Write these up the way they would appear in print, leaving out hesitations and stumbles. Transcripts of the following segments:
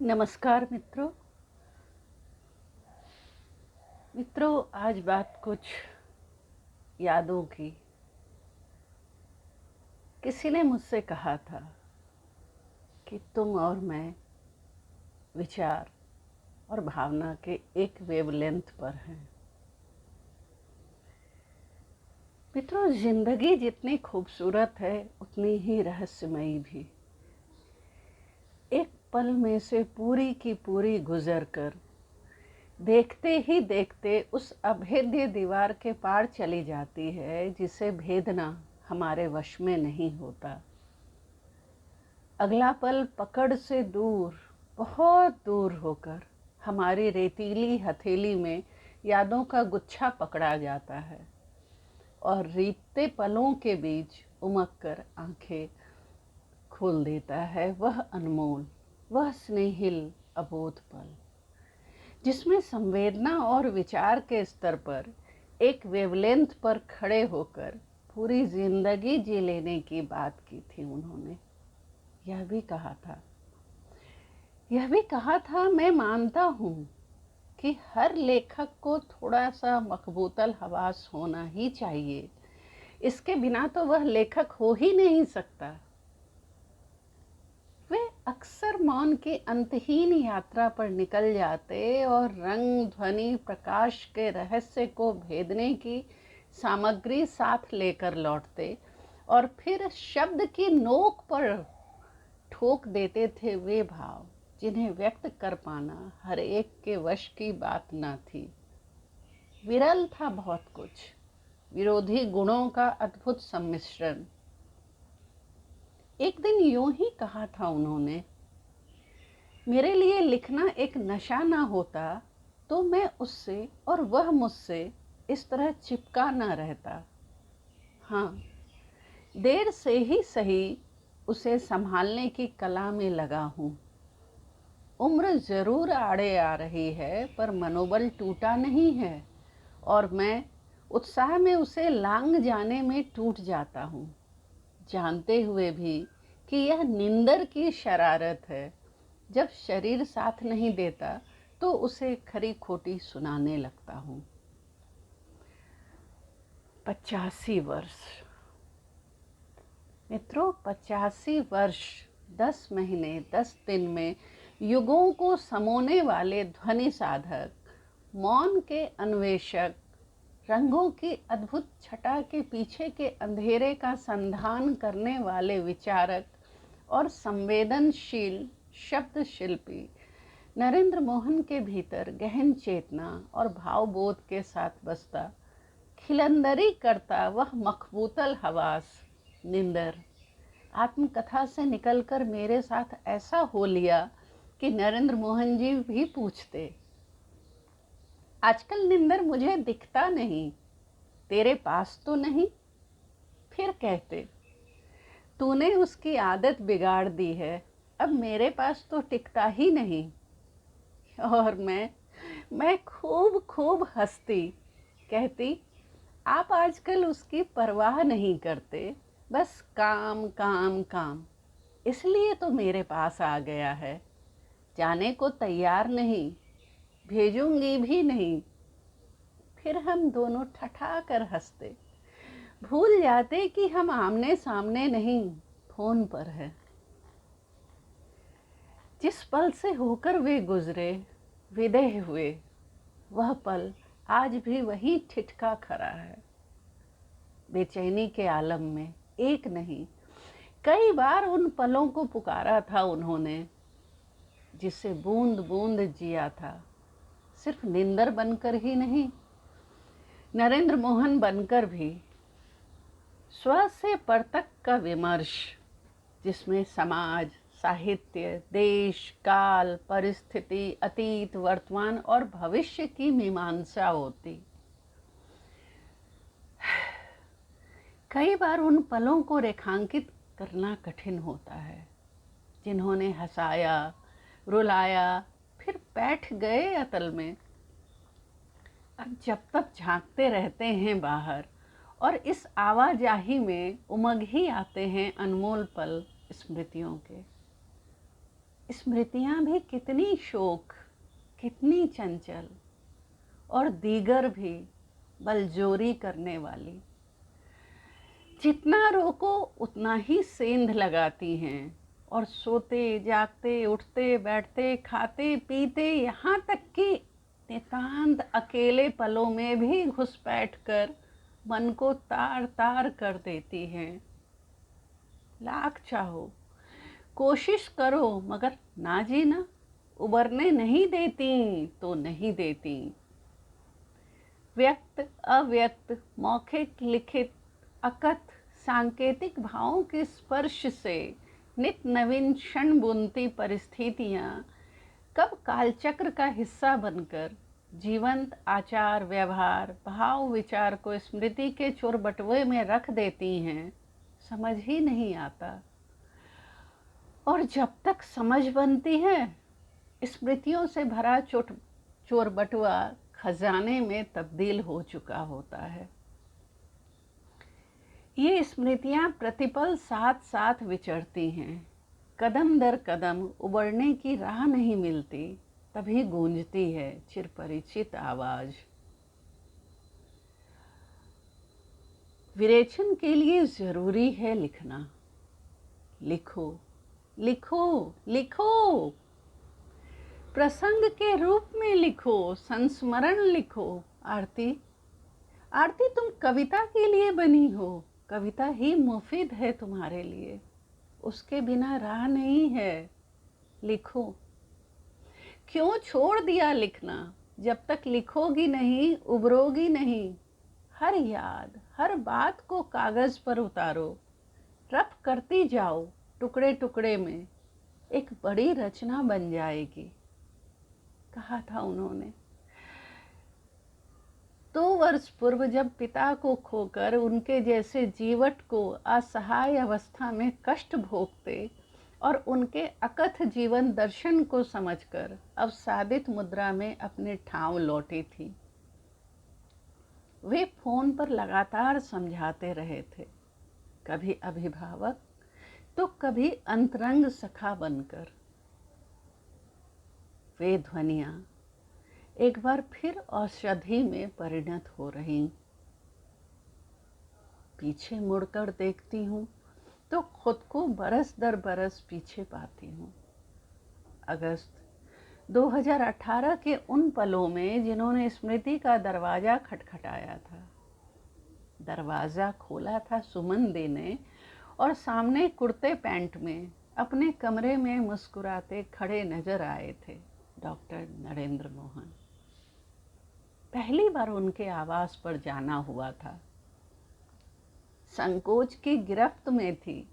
नमस्कार मित्रों, आज बात कुछ यादों की। किसी ने मुझसे कहा था कि तुम और मैं विचार और भावना के एक वेवलेंथ पर हैं। मित्रों, जिंदगी जितनी खूबसूरत है उतनी ही रहस्यमयी भी। एक पल में से पूरी की पूरी गुजर कर देखते ही देखते उस अभेद्य दीवार के पार चली जाती है जिसे भेदना हमारे वश में नहीं होता। अगला पल पकड़ से दूर, बहुत दूर होकर हमारी रेतीली हथेली में यादों का गुच्छा पकड़ा जाता है और रीतते पलों के बीच उमक कर आंखें खोल देता है वह अनमोल, वह स्नेहिल अबोध पल, जिसमें संवेदना और विचार के स्तर पर एक वेवलेंथ पर खड़े होकर पूरी जिंदगी जी लेने की बात की थी। उन्होंने यह भी कहा था, मैं मानता हूँ कि हर लेखक को थोड़ा सा मकबूतल हवास होना ही चाहिए। इसके बिना तो वह लेखक हो ही नहीं सकता। वे अक्सर मौन की अंतहीन यात्रा पर निकल जाते और रंग, ध्वनि, प्रकाश के रहस्य को भेदने की सामग्री साथ लेकर लौटते और फिर शब्द की नोक पर ठोक देते थे वे भाव जिन्हें व्यक्त कर पाना हर एक के वश की बात न थी। विरल था बहुत कुछ, विरोधी गुणों का अद्भुत सम्मिश्रण। एक दिन यूं ही कहा था उन्होंने, मेरे लिए लिखना एक नशा ना होता तो मैं उससे और वह मुझसे इस तरह चिपका ना रहता। हाँ, देर से ही सही उसे संभालने की कला में लगा हूँ। उम्र जरूर आड़े आ रही है पर मनोबल टूटा नहीं है और मैं उत्साह में उसे लांग जाने में टूट जाता हूँ, जानते हुए भी कि यह निंदर की शरारत है। जब शरीर साथ नहीं देता तो उसे खरी खोटी सुनाने लगता हूँ। 85 वर्ष मित्रों, 85 वर्ष, 10 महीने 10 दिन में युगों को समोने वाले ध्वनि साधक, मौन के अन्वेषक, रंगों की अद्भुत छटा के पीछे के अंधेरे का संधान करने वाले विचारक और संवेदनशील शब्द शिल्पी नरेंद्र मोहन के भीतर गहन चेतना और भावबोध के साथ बसता, खिलंदरी करता वह मखबूतल हवास निंदर आत्मकथा से निकलकर मेरे साथ ऐसा हो लिया कि नरेंद्र मोहन जी भी पूछते, आजकल निंदर मुझे दिखता नहीं, तेरे पास तो नहीं? फिर कहते, तूने उसकी आदत बिगाड़ दी है, अब मेरे पास तो टिकता ही नहीं। और मैं खूब खूब हंसती, कहती, आप आजकल उसकी परवाह नहीं करते, बस काम काम काम, इसलिए तो मेरे पास आ गया है। जाने को तैयार नहीं, भेजूंगी भी नहीं। फिर हम दोनों ठठा कर हंसते, भूल जाते कि हम आमने सामने नहीं, फोन पर है। जिस पल से होकर वे गुजरे, विदेह हुए, वह पल आज भी वही ठिठका खड़ा है। बेचैनी के आलम में एक नहीं, कई बार उन पलों को पुकारा था उन्होंने, जिसे बूंद बूंद जिया था, सिर्फ निंदर बनकर ही नहीं, नरेंद्र मोहन बनकर भी। स्व से पर तक का विमर्श, जिसमें समाज, साहित्य, देश, काल, परिस्थिति, अतीत, वर्तमान और भविष्य की मीमांसा होती। कई बार उन पलों को रेखांकित करना कठिन होता है, जिन्होंने हंसाया, रुलाया, फिर बैठ गए अतल में। अब जब तक झांकते रहते हैं बाहर और इस आवाजाही में उमग ही आते हैं अनमोल पल स्मृतियों के। स्मृतियाँ भी कितनी शोक, कितनी चंचल और दीगर भी बलजोरी करने वाली। जितना रोको उतना ही सेंध लगाती हैं और सोते जागते उठते बैठते खाते पीते यहाँ तक कि नितांत अकेले पलों में भी घुसपैठ कर मन को तार तार कर देती हैं। लाख चाहो, कोशिश करो, मगर ना जीना उबरने नहीं देती तो नहीं देती। व्यक्त अव्यक्त, मौखिक लिखित अकथ सांकेतिक भावों के स्पर्श से नित नवीन क्षण बुनती परिस्थितियाँ कब कालचक्र का हिस्सा बनकर जीवंत आचार व्यवहार भाव विचार को स्मृति के चोरबटुए में रख देती हैं, समझ ही नहीं आता। और जब तक समझ बनती है, स्मृतियों से भरा चोरबटुआ खजाने में तब्दील हो चुका होता है। ये स्मृतियाँ प्रतिपल साथ साथ विचरती हैं, कदम दर कदम उबरने की राह नहीं मिलती, तभी गूंजती है चिरपरिचित आवाज। विरेचन के लिए जरूरी है लिखना। लिखो लिखो लिखो, प्रसंग के रूप में लिखो, संस्मरण लिखो। आरती आरती, तुम कविता के लिए बनी हो, कविता ही मुफीद है तुम्हारे लिए, उसके बिना राह नहीं है। लिखो। क्यों छोड़ दिया लिखना? जब तक लिखोगी नहीं उबरोगी नहीं। हर याद हर बात को कागज पर उतारो, रफ करती जाओ, टुकड़े टुकड़े में एक बड़ी रचना बन जाएगी। कहा था उन्होंने। 2 वर्ष पूर्व जब पिता को खोकर उनके जैसे जीवट को असहाय अवस्था में कष्ट भोगते और उनके अकथ जीवन दर्शन को समझकर अवसादित मुद्रा में अपने ठाव लौटी थी। वे फोन पर लगातार समझाते रहे थे, कभी अभिभावक तो कभी अंतरंग सखा बनकर। वे ध्वनियाँ एक बार फिर औषधि में परिणत हो रही। पीछे मुड़कर देखती हूँ तो खुद को बरस दर बरस पीछे पाती हूँ। अगस्त 2018 के उन पलों में जिन्होंने स्मृति का दरवाज़ा खटखटाया था। दरवाज़ा खोला था सुमन दी ने, और सामने कुर्ते पैंट में अपने कमरे में मुस्कुराते खड़े नजर आए थे डॉक्टर नरेंद्र मोहन। पहली बार उनके आवास पर जाना हुआ था। संकोच की गिरफ्त में थी,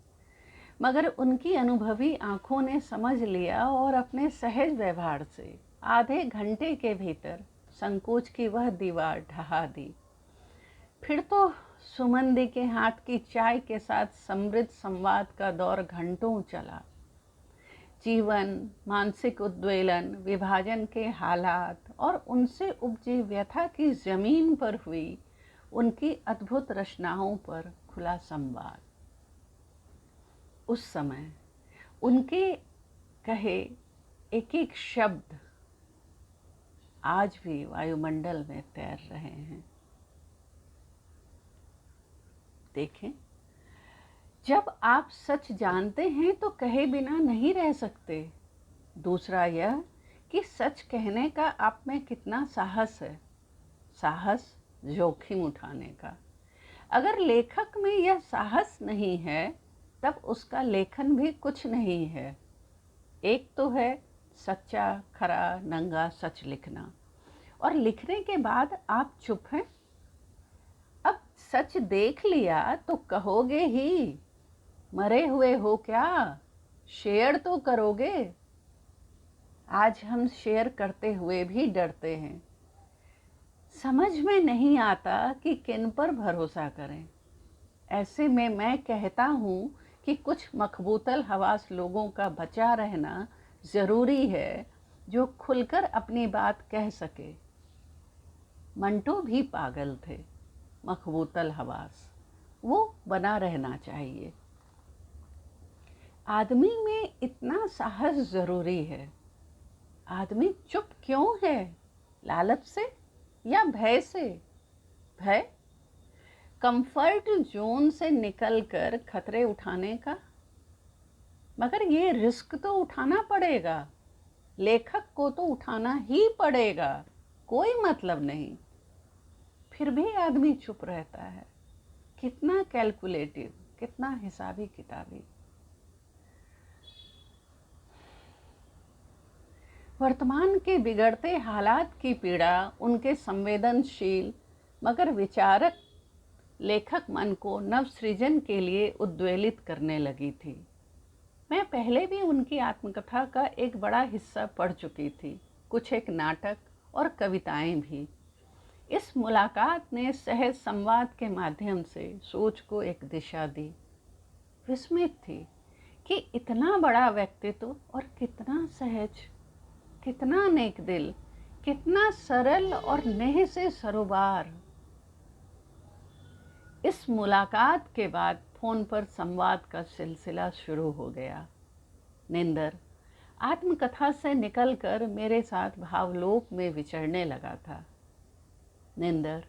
मगर उनकी अनुभवी आंखों ने समझ लिया और अपने सहज व्यवहार से आधे घंटे के भीतर संकोच की वह दीवार ढहा दी। फिर तो सुमन दी के हाथ की चाय के साथ समृद्ध संवाद का दौर घंटों चला। जीवन, मानसिक उद्वेलन, विभाजन के हालात और उनसे उपजी व्यथा की जमीन पर हुई उनकी अद्भुत रचनाओं पर खुला संवाद। उस समय उनके कहे एक एक शब्द आज भी वायुमंडल में तैर रहे हैं। देखें, जब आप सच जानते हैं तो कहे बिना नहीं रह सकते। दूसरा यह कि सच कहने का आप में कितना साहस है, साहस जोखिम उठाने का। अगर लेखक में यह साहस नहीं है तब उसका लेखन भी कुछ नहीं है। एक तो है सच्चा खरा नंगा सच लिखना, और लिखने के बाद आप चुप हैं। अब सच देख लिया तो कहोगे ही, मरे हुए हो क्या, शेयर तो करोगे। आज हम शेयर करते हुए भी डरते हैं। समझ में नहीं आता कि किन पर भरोसा करें। ऐसे में मैं कहता हूँ कि कुछ मकबूतल हवास लोगों का बचा रहना ज़रूरी है, जो खुलकर अपनी बात कह सके। मंटो भी पागल थे, मकबूतल हवास, वो बना रहना चाहिए। आदमी में इतना साहस जरूरी है। आदमी चुप क्यों है? लालच से या भय से? भय, कंफर्ट जोन से निकलकर खतरे उठाने का। मगर ये रिस्क तो उठाना पड़ेगा, लेखक को तो उठाना ही पड़ेगा, कोई मतलब नहीं। फिर भी आदमी चुप रहता है। कितना कैलकुलेटिव, कितना हिसाबी किताबी। वर्तमान के बिगड़ते हालात की पीड़ा उनके संवेदनशील मगर विचारक लेखक मन को नवसृजन के लिए उद्वेलित करने लगी थी। मैं पहले भी उनकी आत्मकथा का एक बड़ा हिस्सा पढ़ चुकी थी, कुछ एक नाटक और कविताएं भी। इस मुलाकात ने सहज संवाद के माध्यम से सोच को एक दिशा दी। विस्मित थी कि इतना बड़ा व्यक्तित्व और कितना सहज, कितना नेक दिल, कितना सरल और नेह से सरोबार। इस मुलाकात के बाद फोन पर संवाद का सिलसिला शुरू हो गया। निंदर आत्मकथा से निकलकर मेरे साथ भावलोक में विचरने लगा था। निंदर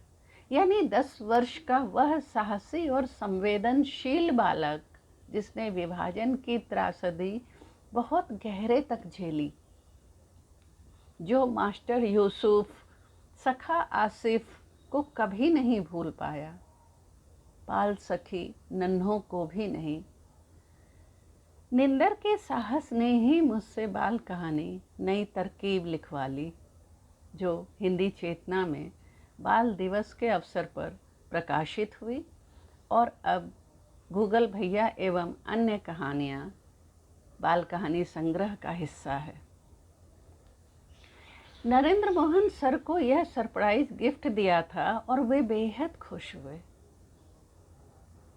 यानी 10 वर्ष का वह साहसी और संवेदनशील बालक जिसने विभाजन की त्रासदी बहुत गहरे तक झेली, जो मास्टर यूसुफ, सखा आसिफ को कभी नहीं भूल पाया, बाल सखी नन्हों को भी नहीं। निंदर के साहस ने ही मुझसे बाल कहानी नई तरकीब लिखवा ली, जो हिंदी चेतना में बाल दिवस के अवसर पर प्रकाशित हुई और अब गूगल भैया एवं अन्य कहानियाँ बाल कहानी संग्रह का हिस्सा है। नरेंद्र मोहन सर को यह सरप्राइज गिफ्ट दिया था और वे बेहद खुश हुए।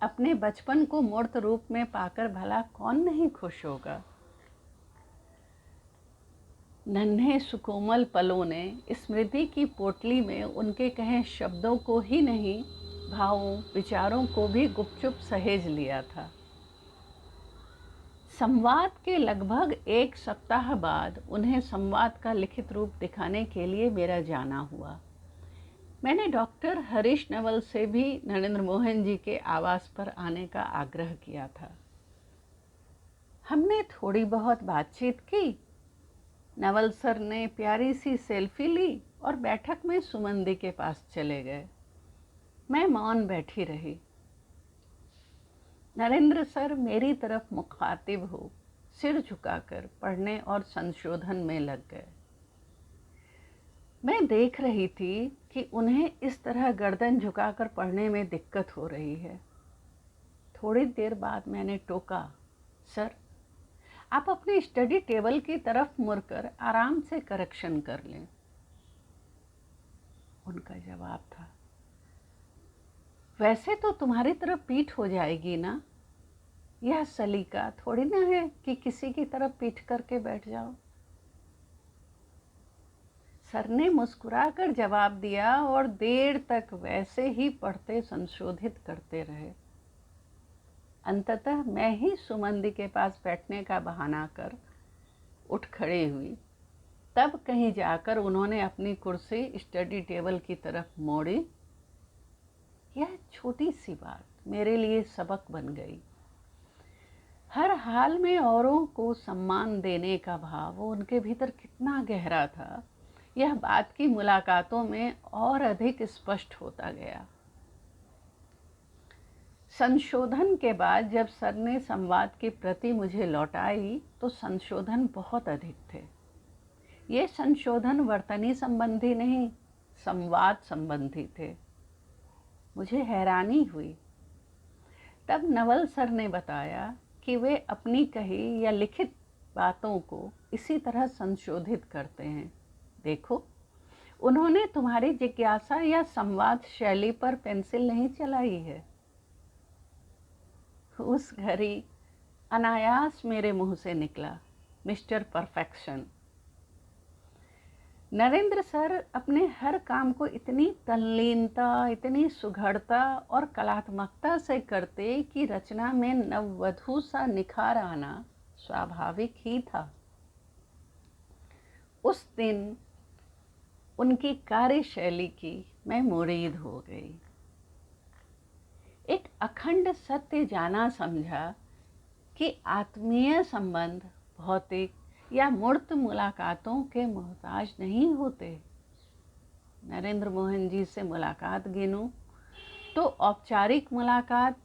अपने बचपन को मूर्त रूप में पाकर भला कौन नहीं खुश होगा। नन्हे सुकोमल पलों ने स्मृति की पोटली में उनके कहे शब्दों को ही नहीं, भावों विचारों को भी गुपचुप सहेज लिया था। संवाद के लगभग 1 सप्ताह बाद उन्हें संवाद का लिखित रूप दिखाने के लिए मेरा जाना हुआ। मैंने डॉक्टर हरीश नवल से भी नरेंद्र मोहन जी के आवास पर आने का आग्रह किया था। हमने थोड़ी बहुत बातचीत की। नवल सर ने प्यारी सी सेल्फी ली और बैठक में सुमन दी के पास चले गए। मैं मौन बैठी रही। नरेंद्र सर मेरी तरफ मुखातिब हो सिर झुकाकर पढ़ने और संशोधन में लग गए। मैं देख रही थी कि उन्हें इस तरह गर्दन झुकाकर पढ़ने में दिक्कत हो रही है। थोड़ी देर बाद मैंने टोका, सर आप अपने स्टडी टेबल की तरफ मुड़कर आराम से करेक्शन कर लें। उनका जवाब था, वैसे तो तुम्हारी तरफ पीठ हो जाएगी ना, यह सलीका थोड़ी ना है कि किसी की तरफ पीठ करके बैठ जाओ। सर ने मुस्कुराकर जवाब दिया और देर तक वैसे ही पढ़ते संशोधित करते रहे। अंततः मैं ही सुमन दी के पास बैठने का बहाना कर उठ खड़ी हुई। तब कहीं जाकर उन्होंने अपनी कुर्सी स्टडी टेबल की तरफ मोड़ी। यह छोटी सी बात मेरे लिए सबक बन गई। हर हाल में औरों को सम्मान देने का भाव उनके भीतर कितना गहरा था, यह बात की मुलाकातों में और अधिक स्पष्ट होता गया। संशोधन के बाद जब सर ने संवाद की प्रति मुझे लौटाई तो संशोधन बहुत अधिक थे। ये संशोधन वर्तनी संबंधी नहीं, संवाद संबंधी थे। मुझे हैरानी हुई। तब नवल सर ने बताया कि वे अपनी कही या लिखित बातों को इसी तरह संशोधित करते हैं। देखो, उन्होंने तुम्हारी जिज्ञासा या संवाद शैली पर पेंसिल नहीं चलाई है। उस घड़ी अनायास मेरे मुंह से निकला, मिस्टर परफेक्शन। नरेंद्र सर अपने हर काम को इतनी तल्लीनता, इतनी सुघड़ता और कलात्मकता से करते कि रचना में नववधु सा निखार आना स्वाभाविक ही था। उस दिन उनकी कार्यशैली की मैं मुरीद हो गई। एक अखंड सत्य जाना समझा कि आत्मीय संबंध भौतिक या मूर्त मुलाकातों के मोहताज नहीं होते। नरेंद्र मोहन जी से मुलाकात गिनूं तो औपचारिक मुलाकात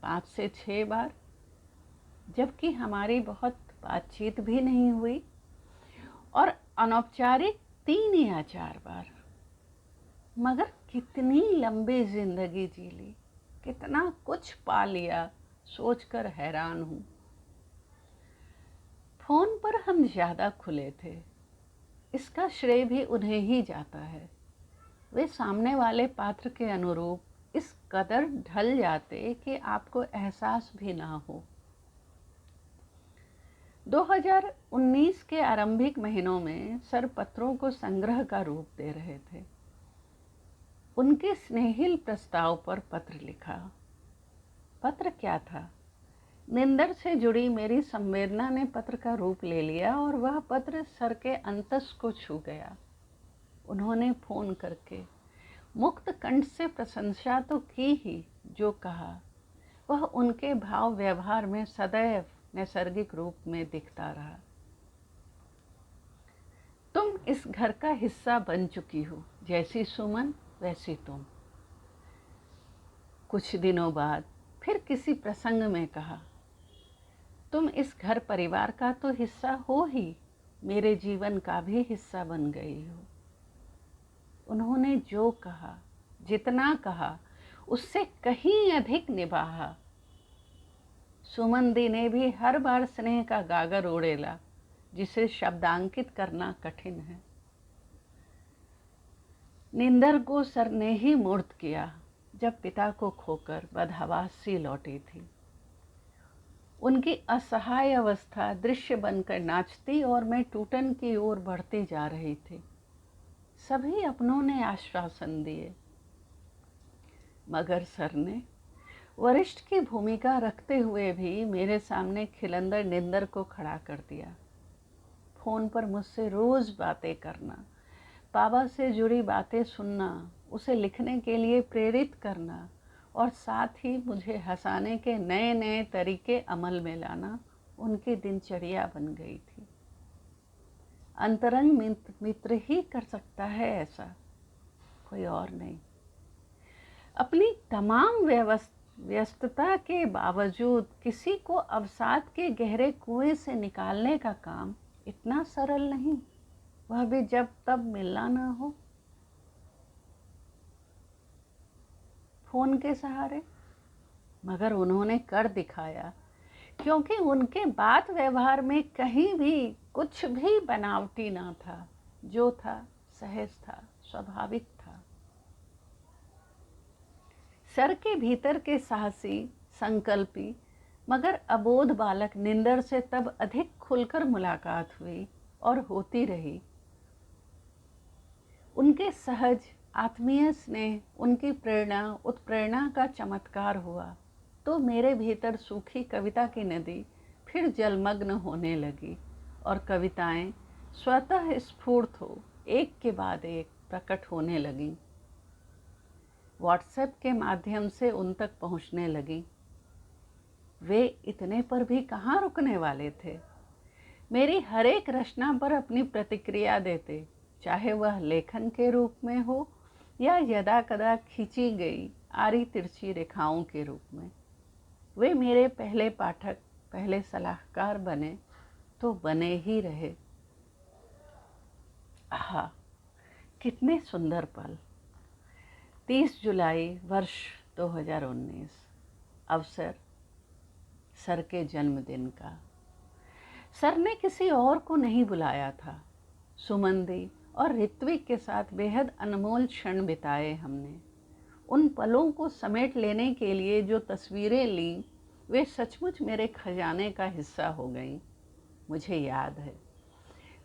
5 से 6 बार, जबकि हमारी बहुत बातचीत भी नहीं हुई, और अनौपचारिक 3 या 4 बार। मगर कितनी लंबी जिंदगी जी ली, कितना कुछ पा लिया, सोचकर हैरान हूँ। फोन पर हम ज़्यादा खुले थे, इसका श्रेय भी उन्हें ही जाता है। वे सामने वाले पात्र के अनुरूप इस कदर ढल जाते कि आपको एहसास भी ना हो। 2019 के आरंभिक महीनों में सर पत्रों को संग्रह का रूप दे रहे थे। उनके स्नेहिल प्रस्ताव पर पत्र लिखा। पत्र क्या था? निंदर से जुड़ी मेरी संवेदना ने पत्र का रूप ले लिया और वह पत्र सर के अंतस को छू गया। उन्होंने फोन करके मुक्त कंठ से प्रशंसा तो की ही, जो कहा वह उनके भाव व्यवहार में सदैव नैसर्गिक रूप में दिखता रहा। तुम इस घर का हिस्सा बन चुकी हो, जैसी सुमन वैसी तुम। कुछ दिनों बाद फिर किसी प्रसंग में कहा, तुम इस घर परिवार का तो हिस्सा हो ही, मेरे जीवन का भी हिस्सा बन गई हो। उन्होंने जो कहा, जितना कहा, उससे कहीं अधिक निभाया। सुमन दी ने भी हर बार स्नेह का गागर उड़ेला, जिसे शब्दांकित करना कठिन है। निंदर को सर ने ही मूर्त किया जब पिता को खोकर बदहवास सी लौटी थी। उनकी असहाय अवस्था दृश्य बनकर नाचती और मैं टूटन की ओर बढ़ती जा रही थी। सभी अपनों ने आश्वासन दिए, मगर सर ने वरिष्ठ की भूमिका रखते हुए भी मेरे सामने खिलंदर निंदर को खड़ा कर दिया। फोन पर मुझसे रोज बातें करना, बाबा से जुड़ी बातें सुनना, उसे लिखने के लिए प्रेरित करना और साथ ही मुझे हंसाने के नए नए तरीके अमल में लाना उनकी दिनचर्या बन गई थी। अंतरंग मित्र ही कर सकता है ऐसा, कोई और नहीं। अपनी तमाम व्यस्तता के बावजूद किसी को अवसाद के गहरे कुएं से निकालने का काम इतना सरल नहीं, वह भी जब तब मिलना ना हो, फोन के सहारे। मगर उन्होंने कर दिखाया, क्योंकि उनके बात व्यवहार में कहीं भी कुछ भी बनावटी ना था। जो था सहज था, स्वाभाविक था। सर के भीतर के साहसी, संकल्पी मगर अबोध बालक निंदर से तब अधिक खुलकर मुलाकात हुई और होती रही। उनके सहज आत्मीय स्नेह, उनकी प्रेरणा, उत्प्रेरणा का चमत्कार हुआ तो मेरे भीतर सूखी कविता की नदी फिर जलमग्न होने लगी और कविताएं स्वतः स्फूर्त हो एक के बाद एक प्रकट होने लगीं। व्हाट्सएप के माध्यम से उन तक पहुंचने लगी। वे इतने पर भी कहाँ रुकने वाले थे। मेरी हर एक रचना पर अपनी प्रतिक्रिया देते, चाहे वह लेखन के रूप में हो या यदा कदा खींची गई आरी तिरछी रेखाओं के रूप में। वे मेरे पहले पाठक, पहले सलाहकार बने तो बने ही रहे। आहा, कितने सुंदर पल। 30 जुलाई वर्ष 2019, अवसर सर के जन्मदिन का। सर ने किसी और को नहीं बुलाया था। सुमन दी और ऋत्विक के साथ बेहद अनमोल क्षण बिताए हमने। उन पलों को समेट लेने के लिए जो तस्वीरें ली, वे सचमुच मेरे खजाने का हिस्सा हो गईं। मुझे याद है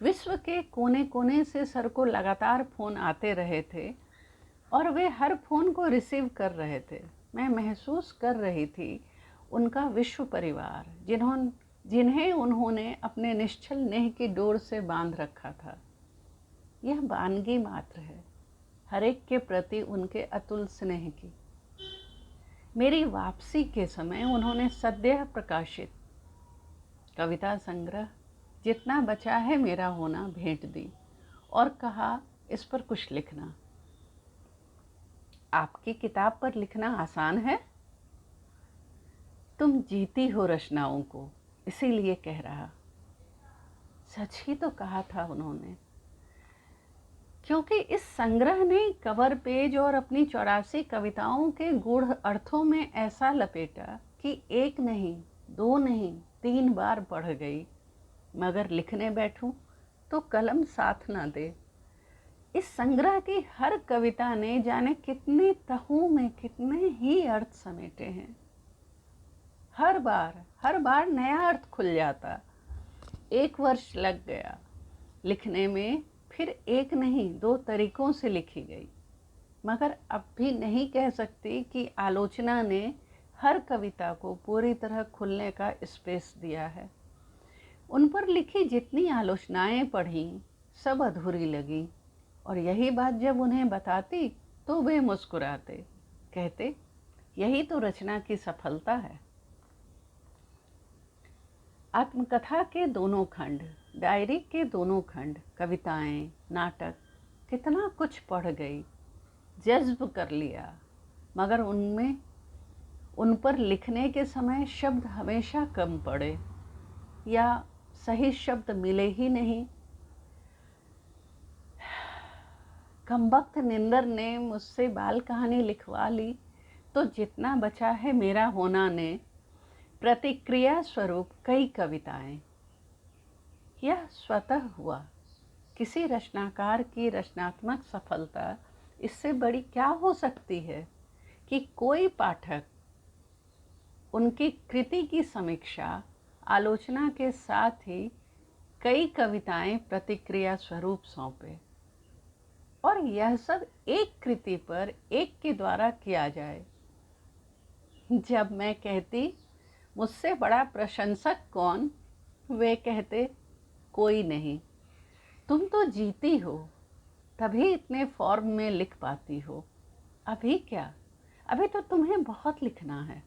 विश्व के कोने कोने से सर को लगातार फ़ोन आते रहे थे और वे हर फ़ोन को रिसीव कर रहे थे। मैं महसूस कर रही थी उनका विश्व परिवार, जिन्हें उन्होंने अपने निश्चल नेह की डोर से बांध रखा था। यह वानगी मात्र है हर एक के प्रति उनके अतुल स्नेह की। मेरी वापसी के समय उन्होंने सद्यः प्रकाशित कविता संग्रह जितना बचा है मेरा होना भेंट दी और कहा, इस पर कुछ लिखना। आपकी किताब पर लिखना आसान है? तुम जीती हो रचनाओं को, इसीलिए कह रहा। सच ही तो कहा था उन्होंने, क्योंकि इस संग्रह ने कवर पेज और अपनी 84 कविताओं के गूढ़ अर्थों में ऐसा लपेटा कि एक नहीं, दो नहीं, 3 बार पढ़ गई, मगर लिखने बैठूं तो कलम साथ ना दे। इस संग्रह की हर कविता ने जाने कितने तहों में कितने ही अर्थ समेटे हैं। हर बार नया अर्थ खुल जाता। 1 वर्ष लग गया लिखने में, फिर एक नहीं 2 तरीकों से लिखी गई, मगर अब भी नहीं कह सकती कि आलोचना ने हर कविता को पूरी तरह खुलने का स्पेस दिया है। उन पर लिखी जितनी आलोचनाएं पढ़ी सब अधूरी लगी, और यही बात जब उन्हें बताती तो वे मुस्कुराते, कहते यही तो रचना की सफलता है। आत्मकथा के दोनों खंड, डायरी के दोनों खंड, कविताएं, नाटक, कितना कुछ पढ़ गई, जज्ब कर लिया, मगर उन पर लिखने के समय शब्द हमेशा कम पड़े या सही शब्द मिले ही नहीं। कमबख्त निंदर ने मुझसे बाल कहानी लिखवा ली तो जितना बचा है मेरा होना ने प्रतिक्रिया स्वरूप कई कविताएं। यह स्वतः हुआ। किसी रचनाकार की रचनात्मक सफलता इससे बड़ी क्या हो सकती है कि कोई पाठक उनकी कृति की समीक्षा, आलोचना के साथ ही कई कविताएं प्रतिक्रिया स्वरूप सौंपे, और यह सब एक कृति पर एक के द्वारा किया जाए। जब मैं कहती मुझसे बड़ा प्रशंसक कौन, वे कहते कोई नहीं, तुम तो जीती हो, तभी इतने फॉर्म में लिख पाती हो। अभी क्या, अभी तो तुम्हें बहुत लिखना है।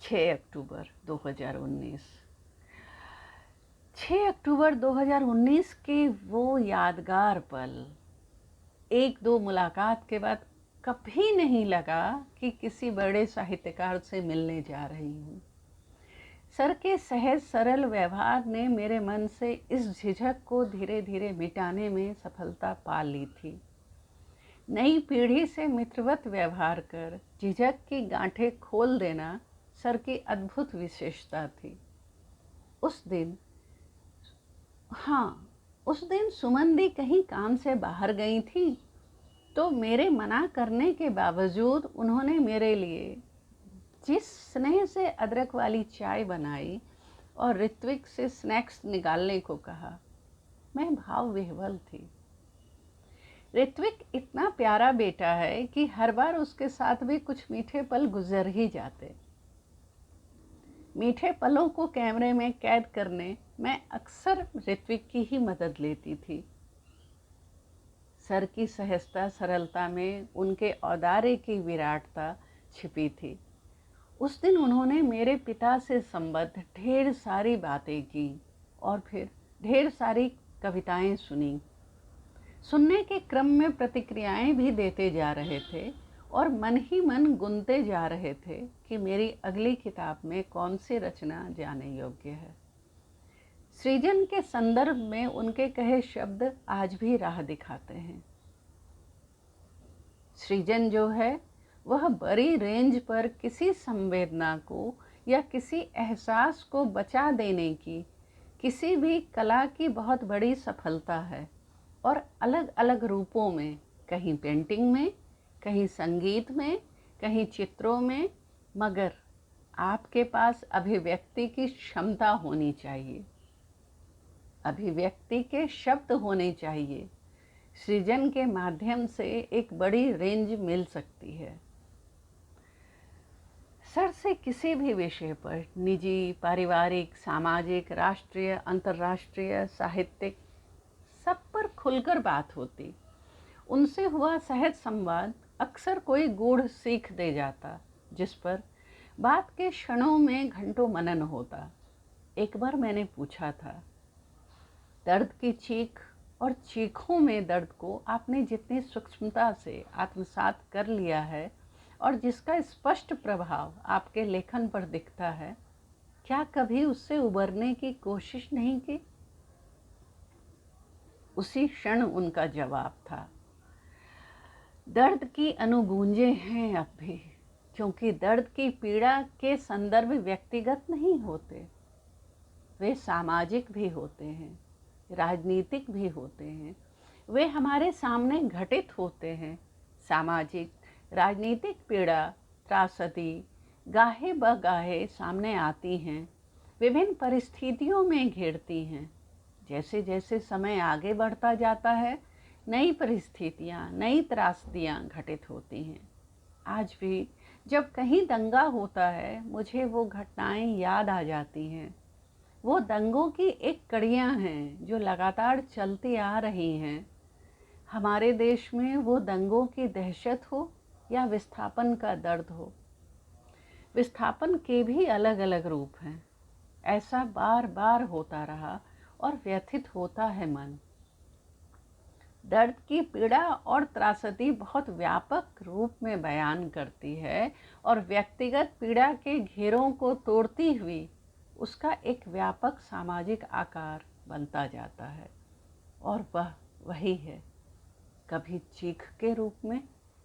6 अक्टूबर 2019। 6 अक्टूबर 2019 के वो यादगार पल, 1-2 मुलाकात के बाद कभी नहीं लगा कि किसी बड़े साहित्यकार से मिलने जा रही हूँ। सर के सहज सरल व्यवहार ने मेरे मन से इस झिझक को धीरे धीरे मिटाने में सफलता पा ली थी। नई पीढ़ी से मित्रवत व्यवहार कर झिझक की गांठें खोल देना सर की अद्भुत विशेषता थी। उस दिन सुमन दी कहीं काम से बाहर गई थी, तो मेरे मना करने के बावजूद उन्होंने मेरे लिए जिस स्नेह से अदरक वाली चाय बनाई और ऋत्विक से स्नैक्स निकालने को कहा, मैं भाव विह्वल थी। ऋत्विक इतना प्यारा बेटा है कि हर बार उसके साथ भी कुछ मीठे पल गुजर ही जाते। मीठे पलों को कैमरे में कैद करने मैं अक्सर ऋत्विक की ही मदद लेती थी। सर की सहजता सरलता में उनके औदार्य की विराटता छिपी थी। उस दिन उन्होंने मेरे पिता से संबद्ध ढेर सारी बातें की और फिर ढेर सारी कविताएं सुनी। सुनने के क्रम में प्रतिक्रियाएं भी देते जा रहे थे और मन ही मन गुनते जा रहे थे कि मेरी अगली किताब में कौन सी रचना जाने योग्य है। सृजन के संदर्भ में उनके कहे शब्द आज भी राह दिखाते हैं। सृजन जो है वह बड़ी रेंज पर किसी संवेदना को या किसी एहसास को बचा देने की किसी भी कला की बहुत बड़ी सफलता है, और अलग अलग रूपों में, कहीं पेंटिंग में, कहीं संगीत में, कहीं चित्रों में, मगर आपके पास अभिव्यक्ति की क्षमता होनी चाहिए। अभिव्यक्ति के शब्द होने चाहिए। सृजन के माध्यम से एक बड़ी रेंज मिल सकती है। सर से किसी भी विषय पर, निजी, पारिवारिक, सामाजिक, राष्ट्रीय, अंतर्राष्ट्रीय, साहित्यिक, सब पर खुलकर बात होती। उनसे हुआ सहज संवाद अक्सर कोई गूढ़ सीख दे जाता, जिस पर बात के क्षणों में घंटों मनन होता। एक बार मैंने पूछा था, दर्द की चीख और चीखों में दर्द को आपने जितनी सूक्ष्मता से आत्मसात कर लिया है और जिसका स्पष्ट प्रभाव आपके लेखन पर दिखता है, क्या कभी उससे उबरने की कोशिश नहीं की? उसी क्षण उनका जवाब था, दर्द की अनुगूंजें हैं अब भी, क्योंकि दर्द की पीड़ा के संदर्भ व्यक्तिगत नहीं होते, वे सामाजिक भी होते हैं, राजनीतिक भी होते हैं। वे हमारे सामने घटित होते हैं। सामाजिक, राजनीतिक पीड़ा, त्रासदी गाहे बगाहे सामने आती हैं, विभिन्न परिस्थितियों में घेरती हैं। जैसे जैसे समय आगे बढ़ता जाता है, नई परिस्थितियाँ, नई त्रासदियाँ घटित होती हैं। आज भी जब कहीं दंगा होता है, मुझे वो घटनाएं याद आ जाती हैं। वो दंगों की एक कड़ियाँ हैं जो लगातार चलती आ रही हैं। हमारे देश में वो दंगों की दहशत हो या विस्थापन का दर्द हो, विस्थापन के भी अलग अलग रूप हैं। ऐसा बार बार होता रहा और व्यथित होता है मन। दर्द की पीड़ा और त्रासदी बहुत व्यापक रूप में बयान करती है और व्यक्तिगत पीड़ा के घेरों को तोड़ती हुई उसका एक व्यापक सामाजिक आकार बनता जाता है। और वह वही है, कभी चीख के रूप में,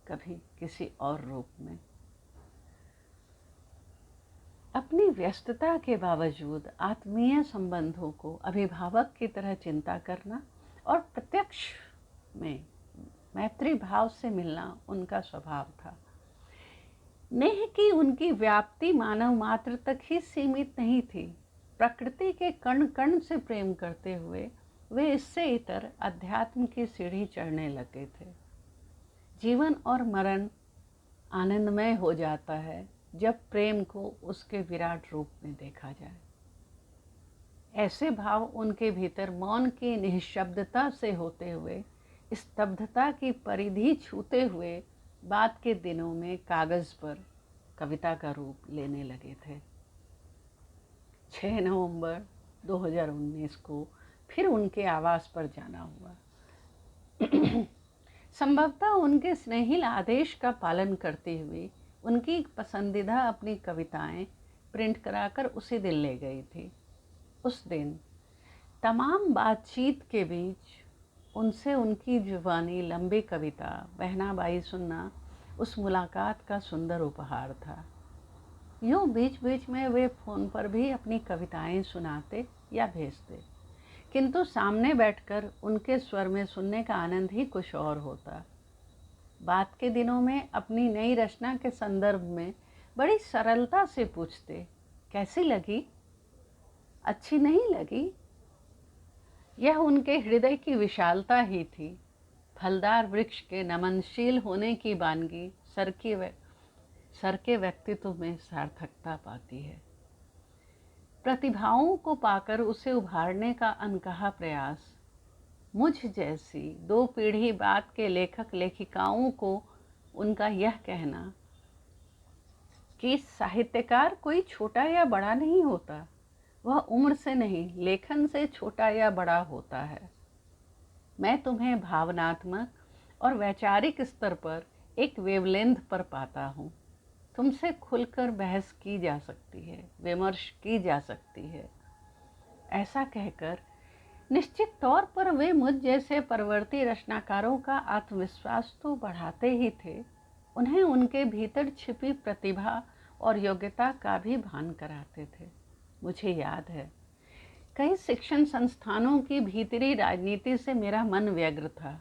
कभी किसी और रूप में। अपनी व्यस्तता के बावजूद आत्मीय संबंधों को अभिभावक की तरह चिंता करना और प्रत्यक्ष में मैत्री भाव से मिलना उनका स्वभाव था। नेह की उनकी व्याप्ति मानव मात्र तक ही सीमित नहीं थी। प्रकृति के कण कण से प्रेम करते हुए वे इससे इतर अध्यात्म की सीढ़ी चढ़ने लगे थे। जीवन और मरण आनंदमय हो जाता है जब प्रेम को उसके विराट रूप में देखा जाए। ऐसे भाव उनके भीतर मौन की निःशब्दता से होते हुए स्तब्धता की परिधि छूते हुए बाद के दिनों में कागज पर कविता का रूप लेने लगे थे। 6 नवंबर 2019 को फिर उनके आवास पर जाना हुआ। संभवतः उनके स्नेहिल आदेश का पालन करते हुए उनकी पसंदीदा अपनी कविताएं प्रिंट कराकर उसी दिन ले गई थी। उस दिन तमाम बातचीत के बीच उनसे उनकी जुबानी लंबी कविता बहनाबाई सुनना उस मुलाकात का सुंदर उपहार था। यूँ बीच बीच में वे फ़ोन पर भी अपनी कविताएं सुनाते या भेजते, किंतु सामने बैठकर उनके स्वर में सुनने का आनंद ही कुछ और होता। बाद के दिनों में अपनी नई रचना के संदर्भ में बड़ी सरलता से पूछते, कैसी लगी? अच्छी नहीं लगी? यह उनके हृदय की विशालता ही थी। फलदार वृक्ष के नमनशील होने की वानगी सर के व्यक्तित्व में सार्थकता पाती है। प्रतिभाओं को पाकर उसे उभारने का अनकहा प्रयास मुझ जैसी 2 पीढ़ी बाद के लेखक लेखिकाओं को उनका यह कहना कि साहित्यकार कोई छोटा या बड़ा नहीं होता, वह उम्र से नहीं लेखन से छोटा या बड़ा होता है। मैं तुम्हें भावनात्मक और वैचारिक स्तर पर एक वेवलेंथ पर पाता हूँ। तुमसे खुलकर बहस की जा सकती है, विमर्श की जा सकती है। ऐसा कहकर निश्चित तौर पर वे मुझ जैसे परवर्ती रचनाकारों का आत्मविश्वास तो बढ़ाते ही थे, उन्हें उनके भीतर छिपी प्रतिभा और योग्यता का भी भान कराते थे। मुझे याद है, कई शिक्षण संस्थानों की भीतरी राजनीति से मेरा मन व्यग्र था।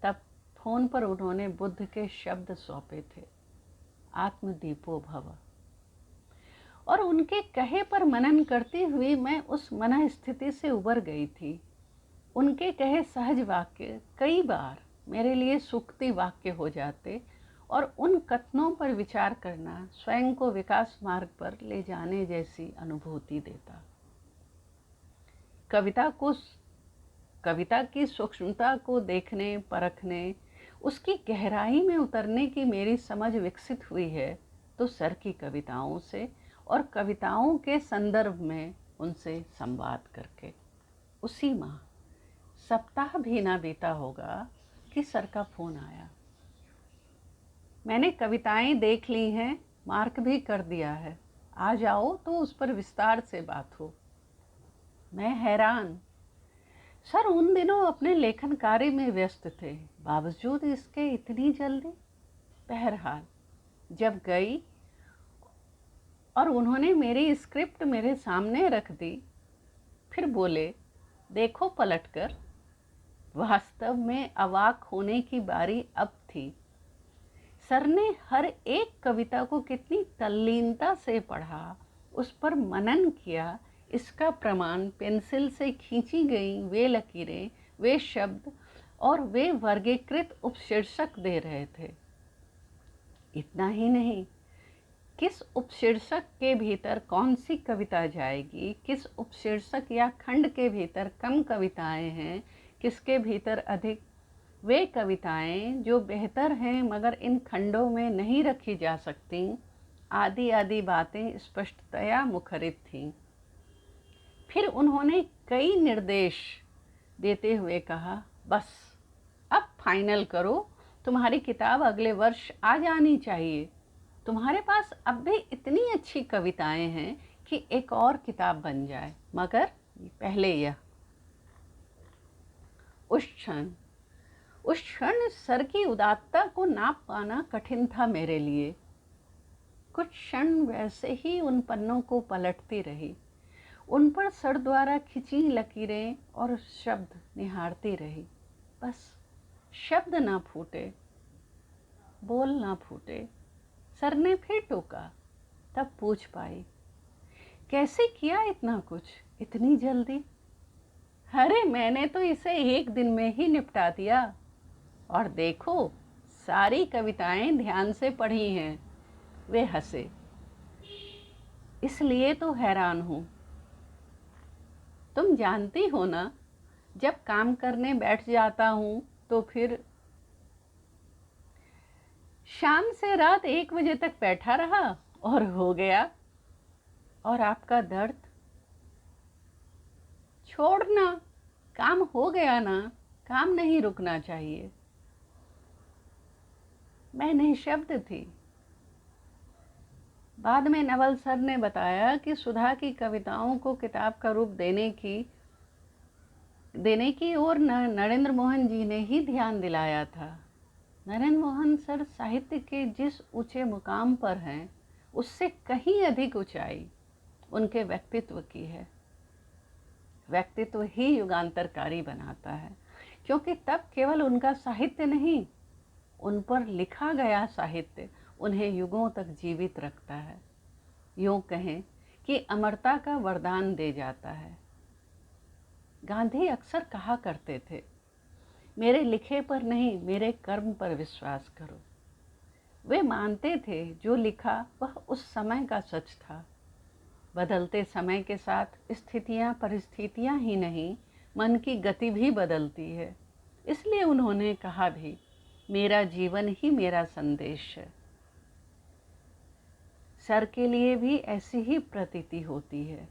तब फोन पर उन्होंने बुद्ध के शब्द सौंपे थे, आत्मदीपो भव। और उनके कहे पर मनन करती हुई मैं उस मन स्थिति से उबर गई थी। उनके कहे सहज वाक्य कई बार मेरे लिए सूक्ति वाक्य हो जाते और उन कथनों पर विचार करना स्वयं को विकास मार्ग पर ले जाने जैसी अनुभूति देता। कविता की सूक्ष्मता को देखने परखने, उसकी गहराई में उतरने की मेरी समझ विकसित हुई है तो सर की कविताओं से और कविताओं के संदर्भ में उनसे संवाद करके। उसी माह सप्ताह भी ना बीता होगा कि सर का फोन आया। मैंने कविताएं देख ली हैं, मार्क भी कर दिया है, आ जाओ तो उस पर विस्तार से बात हो। मैं हैरान। सर उन दिनों अपने लेखन कार्य में व्यस्त थे, बावजूद इसके इतनी जल्दी। बहरहाल जब गई और उन्होंने मेरी स्क्रिप्ट मेरे सामने रख दी, फिर बोले, देखो पलटकर। वास्तव में अवाक होने की बारी अब थी। सर ने हर एक कविता को कितनी तल्लीनता से पढ़ा, उस पर मनन किया। इसका प्रमाण पेंसिल से खींची गई वे लकीरें, वे शब्द और वे वर्गीकृत उपशीर्षक दे रहे थे। इतना ही नहीं, किस उपशीर्षक के भीतर कौन सी कविता जाएगी, किस उपशीर्षक या खंड के भीतर कम कविताएं हैं, किसके भीतर अधिक, वे कविताएं जो बेहतर हैं मगर इन खंडों में नहीं रखी जा सकती, आदि आदि बातें स्पष्टतया मुखरित थीं। फिर उन्होंने कई निर्देश देते हुए कहा, बस अब फाइनल करो, तुम्हारी किताब अगले वर्ष आ जानी चाहिए। तुम्हारे पास अब भी इतनी अच्छी कविताएं हैं कि एक और किताब बन जाए, मगर पहले यह। उस क्षण सर की उदात्तता को नाप पाना कठिन था मेरे लिए। कुछ क्षण वैसे ही उन पन्नों को पलटती रही, उन पर सर द्वारा खिंची लकीरें और शब्द निहारती रही। बस शब्द ना फूटे, बोल ना फूटे। सर ने फिर टोका। तब पूछ पाई, कैसे किया इतना कुछ इतनी जल्दी? अरे मैंने तो इसे एक दिन में ही निपटा दिया, और देखो सारी कविताएं ध्यान से पढ़ी हैं। वे हंसे। इसलिए तो हैरान हूँ। तुम जानती हो ना, जब काम करने बैठ जाता हूँ तो फिर शाम से रात 1 बजे तक बैठा रहा और हो गया। और आपका दर्द? छोड़ना, काम हो गया ना, काम नहीं रुकना चाहिए। मैं निःशब्द थी। बाद में नवल सर ने बताया कि सुधा की कविताओं को किताब का रूप देने की ओर नरेंद्र मोहन जी ने ही ध्यान दिलाया था। नरेंद्र मोहन सर साहित्य के जिस ऊंचे मुकाम पर हैं, उससे कहीं अधिक ऊंचाई उनके व्यक्तित्व की है। व्यक्तित्व ही युगांतरकारी बनाता है, क्योंकि तब केवल उनका साहित्य नहीं, उन पर लिखा गया साहित्य उन्हें युगों तक जीवित रखता है। यूँ कहें कि अमरता का वरदान दे जाता है। गांधी अक्सर कहा करते थे, मेरे लिखे पर नहीं, मेरे कर्म पर विश्वास करो। वे मानते थे जो लिखा वह उस समय का सच था। बदलते समय के साथ स्थितियां परिस्थितियां ही नहीं, मन की गति भी बदलती है। इसलिए उन्होंने कहा भी, मेरा जीवन ही मेरा संदेश है। सर के लिए भी ऐसी ही प्रतीति होती है।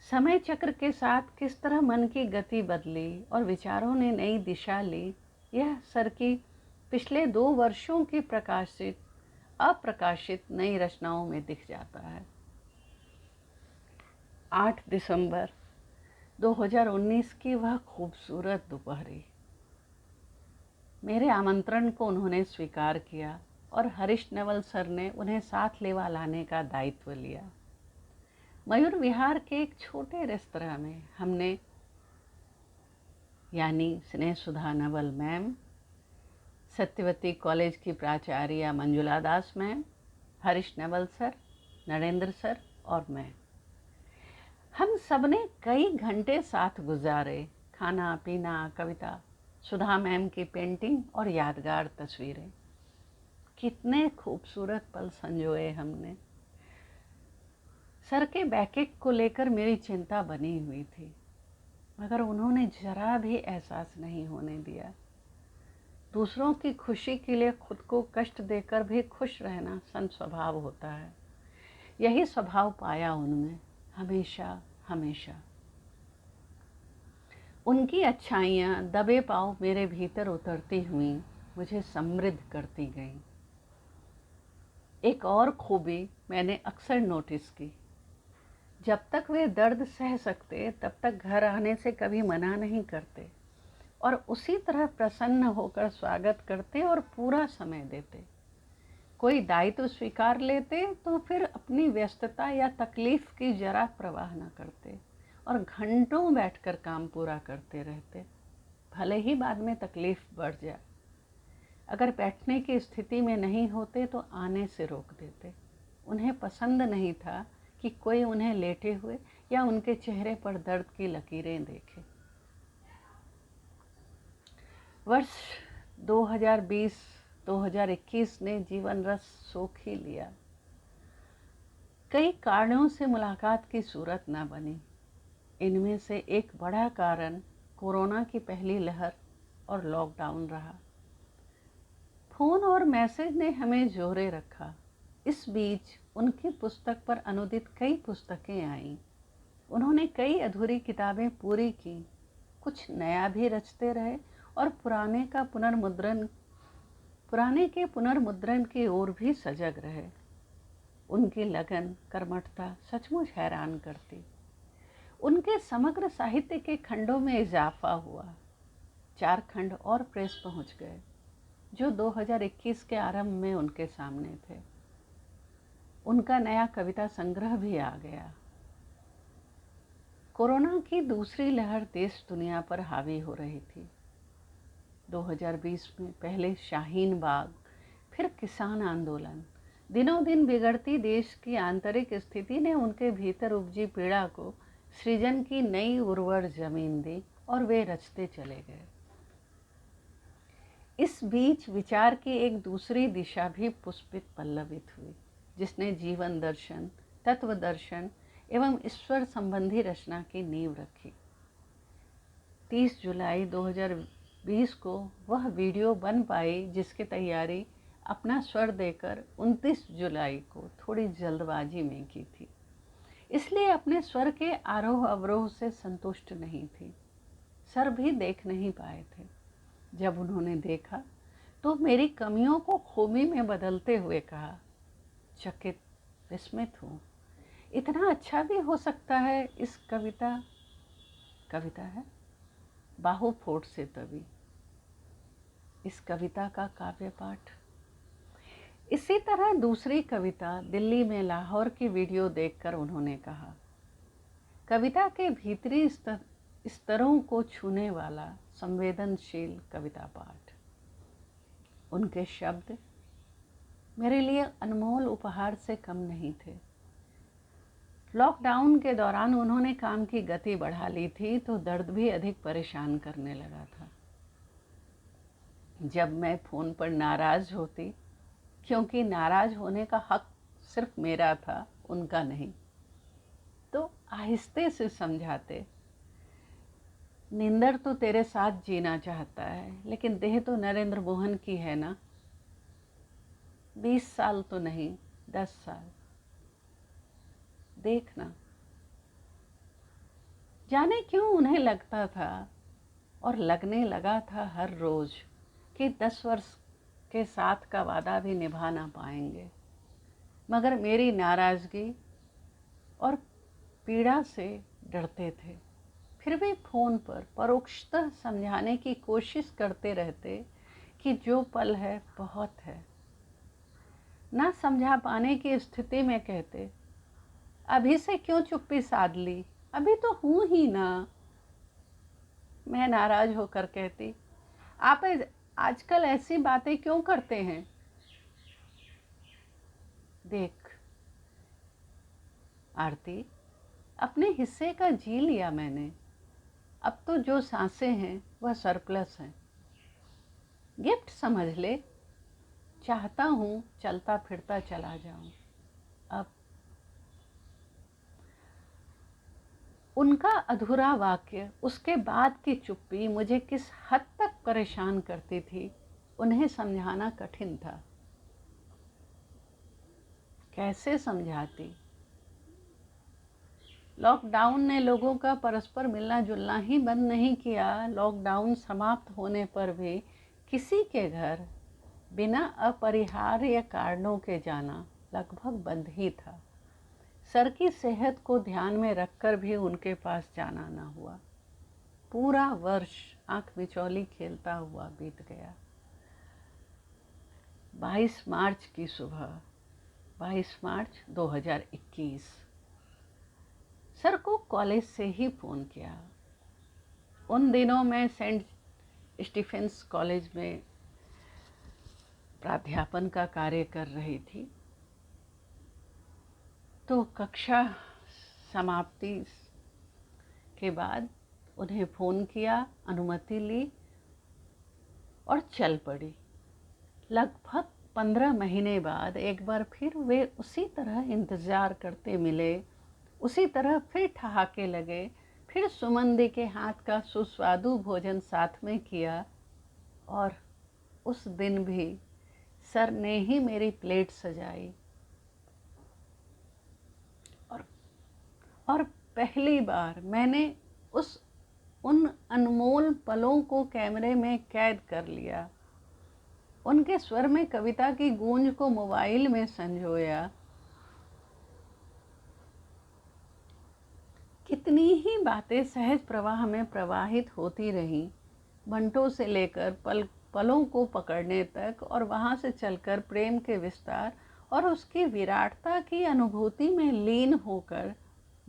समय चक्र के साथ किस तरह मन की गति बदली और विचारों ने नई दिशा ली, यह सर की पिछले 2 वर्षों की अप्रकाशित नई रचनाओं में दिख जाता है। 8 दिसंबर 2019 की वह खूबसूरत दोपहरी। मेरे आमंत्रण को उन्होंने स्वीकार किया और हरीश नवल सर ने उन्हें साथ लेवा लाने का दायित्व लिया। मयूर विहार के एक छोटे रेस्तरां में हमने, यानी स्नेह सुधा नवल मैम, सत्यवती कॉलेज की प्राचार्य Manjula Das ma'am, Harish Naval sir, Narendra sir और मैं। हम सबने कई घंटे साथ गुजारे, खाना पीना, कविता, सुधा मैम की पेंटिंग और यादगार तस्वीरें। कितने खूबसूरत पल संजोए हमने। सर के बैकेट को लेकर मेरी चिंता बनी हुई थी, मगर उन्होंने जरा भी एहसास नहीं होने दिया। दूसरों की खुशी के लिए खुद को कष्ट देकर भी खुश रहना संत स्वभाव होता है। यही स्वभाव पाया उनमें हमेशा हमेशा। उनकी अच्छाइयाँ दबे पाँव मेरे भीतर उतरती हुई मुझे समृद्ध करती गईं। एक और खूबी मैंने अक्सर नोटिस की, जब तक वे दर्द सह सकते तब तक घर आने से कभी मना नहीं करते और उसी तरह प्रसन्न होकर स्वागत करते और पूरा समय देते। कोई दायित्व स्वीकार लेते तो फिर अपनी व्यस्तता या तकलीफ की जरा परवाह न करते और घंटों बैठकर काम पूरा करते रहते, भले ही बाद में तकलीफ बढ़ जाए। अगर बैठने की स्थिति में नहीं होते तो आने से रोक देते। उन्हें पसंद नहीं था कि कोई उन्हें लेटे हुए या उनके चेहरे पर दर्द की लकीरें देखे। वर्ष 2020-2021 ने जीवन रस सोख ही लिया। कई कारणों से मुलाकात की सूरत न बनी। इनमें से एक बड़ा कारण कोरोना की पहली लहर और लॉकडाउन रहा। फ़ोन और मैसेज ने हमें जोड़े रखा। इस बीच उनकी पुस्तक पर अनुदित कई पुस्तकें आईं। उन्होंने कई अधूरी किताबें पूरी की, कुछ नया भी रचते रहे और पुराने के पुनर्मुद्रण की ओर भी सजग रहे। उनकी लगन, कर्मठता सचमुच हैरान करती। उनके समग्र साहित्य के खंडों में इजाफा हुआ। 4 खंड और प्रेस पहुंच गए, जो 2021 के आरंभ में उनके सामने थे। उनका नया कविता संग्रह भी आ गया। कोरोना की दूसरी लहर देश दुनिया पर हावी हो रही थी। 2020 में पहले शाहीन बाग, फिर किसान आंदोलन। दिनों दिन बिगड़ती देश की आंतरिक स्थिति ने उनके भीतर उपजी पीड़ा को सृजन की नई उर्वर जमीन दी और वे रचते चले गए। इस बीच विचार की एक दूसरी दिशा भी पुष्पित पल्लवित हुई, जिसने जीवन दर्शन, तत्व दर्शन एवं ईश्वर संबंधी रचना की नींव रखी। 30 जुलाई 2020 को वह वीडियो बन पाई जिसकी तैयारी अपना स्वर देकर 29 जुलाई को थोड़ी जल्दबाजी में की थी, इसलिए अपने स्वर के आरोह अवरोह से संतुष्ट नहीं थी। सर भी देख नहीं पाए थे। जब उन्होंने देखा तो मेरी कमियों को खूबी में बदलते हुए कहा, चकित, विस्मित हूँ। इतना अच्छा भी हो सकता है। इस कविता है बाहुफोड़ से तभी। इस कविता का काव्य पाठ। इसी तरह दूसरी कविता दिल्ली में लाहौर की वीडियो देखकर उन्होंने कहा, कविता के भीतरी स्तरों को छूने वाला संवेदनशील कविता पाठ। उनके शब्द मेरे लिए अनमोल उपहार से कम नहीं थे। लॉकडाउन के दौरान उन्होंने काम की गति बढ़ा ली थी तो दर्द भी अधिक परेशान करने लगा था। जब मैं फ़ोन पर नाराज़ होती, क्योंकि नाराज़ होने का हक सिर्फ मेरा था, उनका नहीं, तो आहिस्ते से समझाते, निंदर तो तेरे साथ जीना चाहता है, लेकिन देह तो नरेंद्र मोहन की है ना। 20 साल तो नहीं, 10 साल देखना। जाने क्यों उन्हें लगता था और लगने लगा था हर रोज कि 10 वर्ष के साथ का वादा भी निभा ना पाएंगे, मगर मेरी नाराज़गी और पीड़ा से डरते थे। फिर भी फ़ोन पर परोक्षतः समझाने की कोशिश करते रहते कि जो पल है बहुत है। ना समझा पाने की स्थिति में कहते, अभी से क्यों चुप्पी साध ली, अभी तो हूँ ही ना। मैं नाराज़ होकर कहती, आप आजकल ऐसी बातें क्यों करते हैं। देख, आरती, अपने हिस्से का जी लिया मैंने। अब तो जो सांसें हैं वह सरप्लस हैं। गिफ्ट समझ ले। चाहता हूँ चलता फिरता चला जाऊं। अब उनका अधूरा वाक्य, उसके बाद की चुप्पी मुझे किस हद तक परेशान करती थी, उन्हें समझाना कठिन था। कैसे समझाती? लॉकडाउन ने लोगों का परस्पर मिलना जुलना ही बंद नहीं किया। लॉकडाउन समाप्त होने पर भी किसी के घर बिना अपरिहार्य कारणों के जाना लगभग बंद ही था। सर की सेहत को ध्यान में रखकर भी उनके पास जाना न हुआ। पूरा वर्ष आंख बिचौली खेलता हुआ बीत गया। 22 मार्च की सुबह, 22 मार्च 2021, सर को कॉलेज से ही फ़ोन किया। उन दिनों मैं सेंट स्टीफेंस कॉलेज में प्राध्यापन का कार्य कर रही थी। तो कक्षा समाप्ति के बाद उन्हें फ़ोन किया, अनुमति ली और चल पड़ी। लगभग 15 महीने बाद एक बार फिर वे उसी तरह इंतज़ार करते मिले, उसी तरह फिर ठहाके लगे, फिर सुमन दी के हाथ का सुस्वादु भोजन साथ में किया। और उस दिन भी सर ने ही मेरी प्लेट सजाई और पहली बार मैंने उन अनमोल पलों को कैमरे में कैद कर लिया। उनके स्वर में कविता की गूंज को मोबाइल में संजोया। कितनी ही बातें सहज प्रवाह में प्रवाहित होती रहीं, बंटों से लेकर पलों को पकड़ने तक, और वहाँ से चलकर प्रेम के विस्तार और उसकी विराटता की अनुभूति में लीन होकर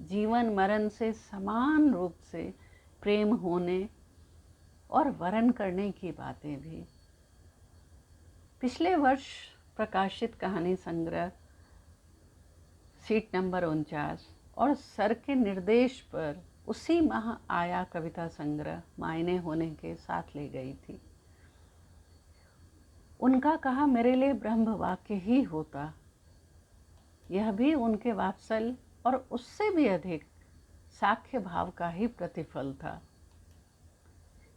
जीवन मरण से समान रूप से प्रेम होने और वरण करने की बातें भी। पिछले वर्ष प्रकाशित कहानी संग्रह सीट नंबर 49 और सर के निर्देश पर उसी माह आया कविता संग्रह मायने होने के साथ ले गई थी। उनका कहा मेरे लिए ब्रह्म वाक्य ही होता। यह भी उनके वात्सल्य और उससे भी अधिक साख्य भाव का ही प्रतिफल था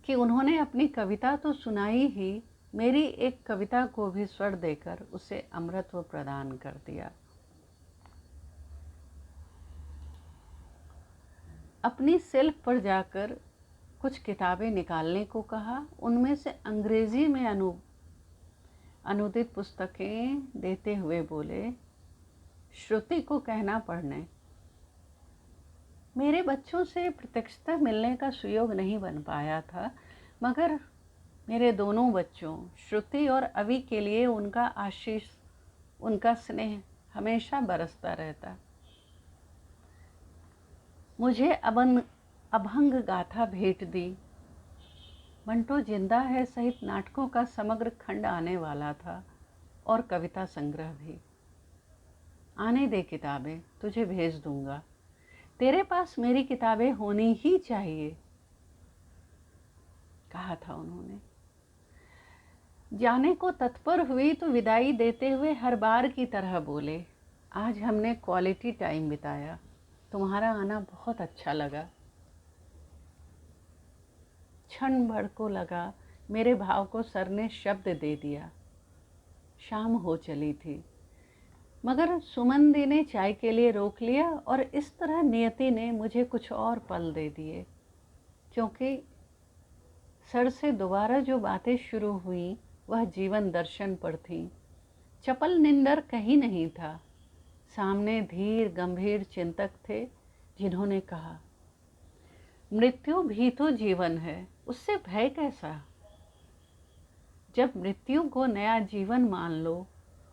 कि उन्होंने अपनी कविता तो सुनाई ही, मेरी एक कविता को भी स्वर देकर उसे अमृतत्व प्रदान कर दिया। अपनी सेल्फ पर जाकर कुछ किताबें निकालने को कहा। उनमें से अंग्रेजी में अनुदित पुस्तकें देते हुए बोले, श्रुति को कहना पढ़ने। मेरे बच्चों से प्रत्यक्षतः मिलने का सुयोग नहीं बन पाया था, मगर मेरे दोनों बच्चों श्रुति और अवि के लिए उनका आशीष, उनका स्नेह हमेशा बरसता रहता। मुझे अभंग गाथा भेंट दी। बंटो जिंदा है सहित नाटकों का समग्र खंड आने वाला था और कविता संग्रह भी। आने दे किताबें, तुझे भेज दूंगा। तेरे पास मेरी किताबें होनी ही चाहिए, कहा था उन्होंने। जाने को तत्पर हुई तो विदाई देते हुए हर बार की तरह बोले, आज हमने क्वालिटी टाइम बिताया, तुम्हारा आना बहुत अच्छा लगा। क्षण भर को लगा मेरे भाव को सर ने शब्द दे दिया। शाम हो चली थी, मगर सुमन दी ने चाय के लिए रोक लिया और इस तरह नियति ने मुझे कुछ और पल दे दिए, क्योंकि सर से दोबारा जो बातें शुरू हुई वह जीवन दर्शन पर थी। चपल निंदर कहीं नहीं था। सामने धीर गंभीर चिंतक थे जिन्होंने कहा, मृत्यु भी तो जीवन है, उससे भय कैसा। जब मृत्यु को नया जीवन मान लो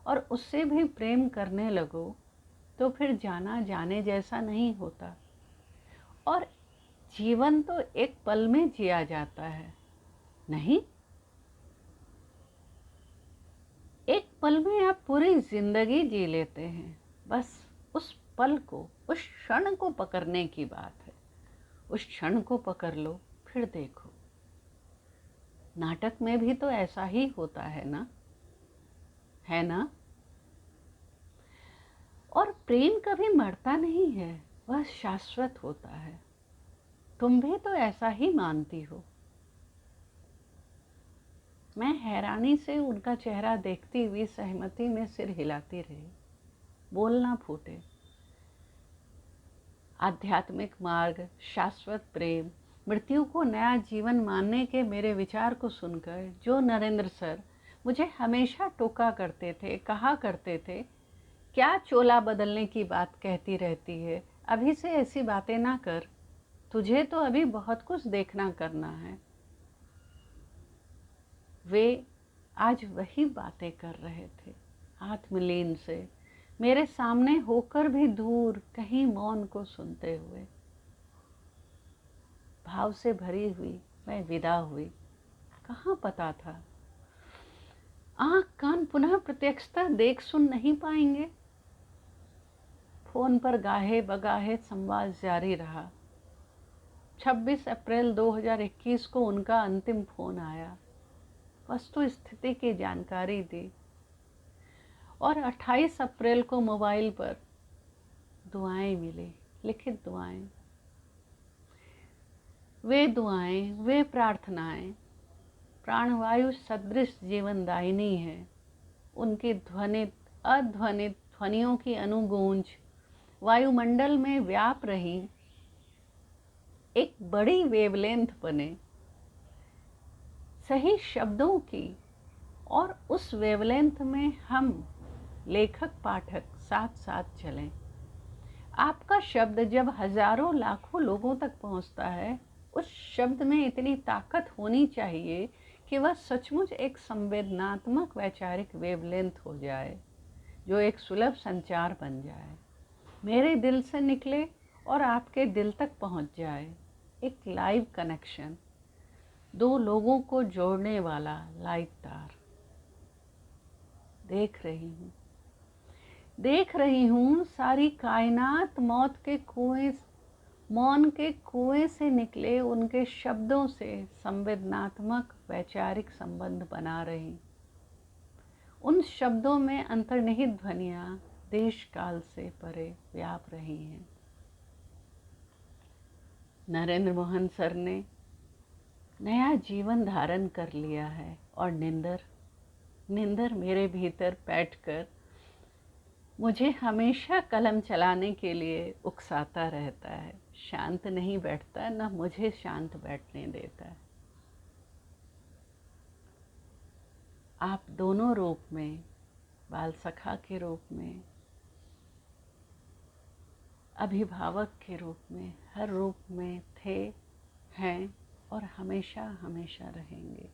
और उससे भी प्रेम करने लगो तो फिर जाना जाने जैसा नहीं होता। और जीवन तो एक पल में जिया जाता है, नहीं? एक पल में आप पूरी जिंदगी जी लेते हैं। बस उस पल को, उस क्षण को पकड़ने की बात है। उस क्षण को पकड़ लो, फिर देखो। नाटक में भी तो ऐसा ही होता है ना, है ना? और प्रेम कभी मरता नहीं है, वह शाश्वत होता है। तुम भी तो ऐसा ही मानती हो। मैं हैरानी से उनका चेहरा देखती हुई सहमति में सिर हिलाती रही। बोलना फूटे। आध्यात्मिक मार्ग, शाश्वत प्रेम, मृत्यु को नया जीवन मानने के मेरे विचार को सुनकर जो नरेंद्र सर मुझे हमेशा टोका करते थे, कहा करते थे, क्या चोला बदलने की बात कहती रहती है, अभी से ऐसी बातें ना कर, तुझे तो अभी बहुत कुछ देखना करना है। वे आज वही बातें कर रहे थे, आत्मलीन से, मेरे सामने होकर भी दूर कहीं मौन को सुनते हुए। भाव से भरी हुई मैं विदा हुई। कहाँ पता था आँख कान पुनः प्रत्यक्षता देख सुन नहीं पाएंगे। फोन पर गाहे बगाहे संवाद जारी रहा। 26 अप्रैल 2021 को उनका अंतिम फोन आया, वस्तु स्थिति की जानकारी दी और 28 अप्रैल को मोबाइल पर दुआएं मिली, लिखित दुआएं। वे दुआएं, वे प्रार्थनाएं प्राणवायु सदृश जीवनदायिनी है। उनकी ध्वनित अध्वनित ध्वनियों की अनुगूंज वायुमंडल में व्याप रही, एक बड़ी वेवलेंथ बने सही शब्दों की, और उस वेवलेंथ में हम लेखक पाठक साथ साथ चलें। आपका शब्द जब हजारों लाखों लोगों तक पहुंचता है, उस शब्द में इतनी ताकत होनी चाहिए कि वह सचमुच एक संवेदनात्मक वैचारिक वेवलेंथ हो जाए, जो एक सुलभ संचार बन जाए, मेरे दिल से निकले और आपके दिल तक पहुंच जाए। एक लाइव कनेक्शन, दो लोगों को जोड़ने वाला लाइव तार। देख रही हूँ सारी कायनात मौन के कुएं से निकले उनके शब्दों से संवेदनात्मक वैचारिक संबंध बना रही। उन शब्दों में अंतर्निहित ध्वनियाँ देश काल से परे व्याप रही हैं। नरेंद्र मोहन सर ने नया जीवन धारण कर लिया है और निंदर मेरे भीतर बैठकर मुझे हमेशा कलम चलाने के लिए उकसाता रहता है। शांत नहीं बैठता, न मुझे शांत बैठने देता है। आप दोनों रूप में, बाल सखा के रूप में, अभिभावक के रूप में, हर रूप में थे, हैं और हमेशा हमेशा रहेंगे।